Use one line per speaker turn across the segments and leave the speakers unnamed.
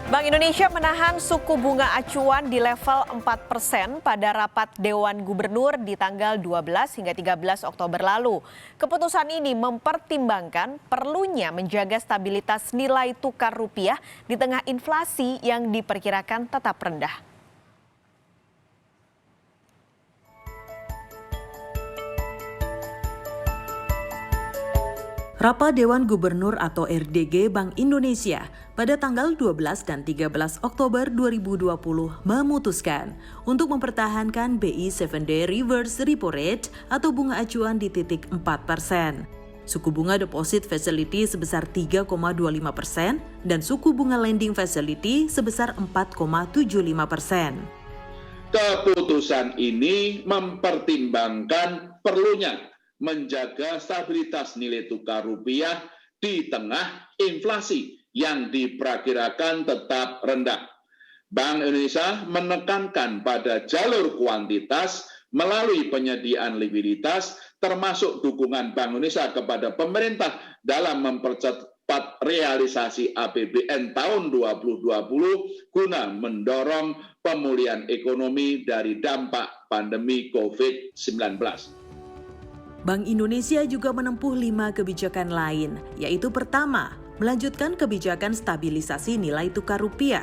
Bank Indonesia menahan suku bunga acuan di level 4% pada rapat Dewan Gubernur di tanggal 12 hingga 13 Oktober lalu. Keputusan ini mempertimbangkan perlunya menjaga stabilitas nilai tukar rupiah di tengah inflasi yang diperkirakan tetap rendah.
Rapat Dewan Gubernur atau RDG Bank Indonesia pada tanggal 12 dan 13 Oktober 2020 memutuskan untuk mempertahankan BI 7-Day Reverse Repo Rate atau bunga acuan di titik 4%. Suku bunga deposit facility sebesar 3,25% dan suku bunga lending facility sebesar 4,75%.
Keputusan ini mempertimbangkan perlunya menjaga stabilitas nilai tukar rupiah di tengah inflasi yang diperkirakan tetap rendah. Bank Indonesia menekankan pada jalur kuantitas melalui penyediaan likuiditas, termasuk dukungan Bank Indonesia kepada pemerintah dalam mempercepat realisasi APBN tahun 2020 guna mendorong pemulihan ekonomi dari dampak pandemi COVID-19.
Bank Indonesia juga menempuh 5 kebijakan lain, yaitu pertama, melanjutkan kebijakan stabilisasi nilai tukar rupiah.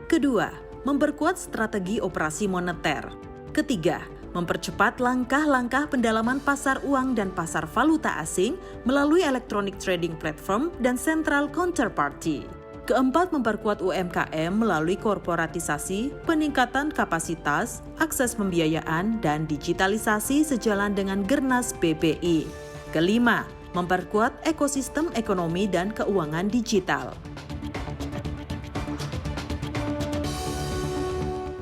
Kedua, memperkuat strategi operasi moneter. Ketiga, mempercepat langkah-langkah pendalaman pasar uang dan pasar valuta asing melalui electronic trading platform dan central counterparty. Keempat, memperkuat UMKM melalui korporatisasi, peningkatan kapasitas, akses pembiayaan, dan digitalisasi sejalan dengan Gernas BBI. Kelima, memperkuat ekosistem ekonomi dan keuangan digital.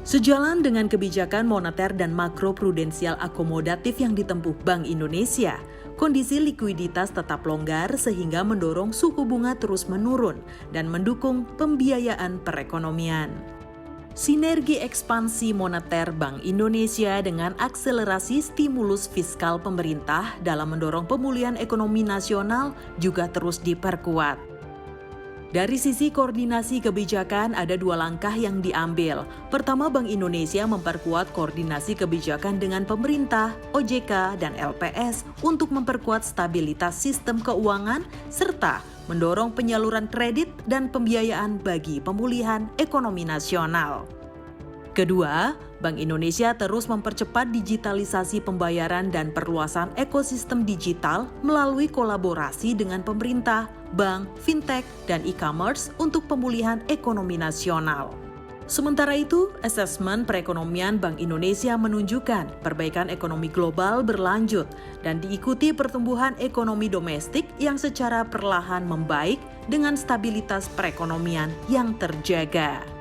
Sejalan dengan kebijakan moneter dan makroprudensial akomodatif yang ditempuh Bank Indonesia, kondisi likuiditas tetap longgar sehingga mendorong suku bunga terus menurun dan mendukung pembiayaan perekonomian. Sinergi ekspansi moneter Bank Indonesia dengan akselerasi stimulus fiskal pemerintah dalam mendorong pemulihan ekonomi nasional juga terus diperkuat. Dari sisi koordinasi kebijakan ada 2 langkah yang diambil. Pertama, Bank Indonesia memperkuat koordinasi kebijakan dengan pemerintah, OJK, dan LPS untuk memperkuat stabilitas sistem keuangan serta mendorong penyaluran kredit dan pembiayaan bagi pemulihan ekonomi nasional. Kedua, Bank Indonesia terus mempercepat digitalisasi pembayaran dan perluasan ekosistem digital melalui kolaborasi dengan pemerintah, bank, fintech, dan e-commerce untuk pemulihan ekonomi nasional. Sementara itu, asesmen perekonomian Bank Indonesia menunjukkan perbaikan ekonomi global berlanjut dan diikuti pertumbuhan ekonomi domestik yang secara perlahan membaik dengan stabilitas perekonomian yang terjaga.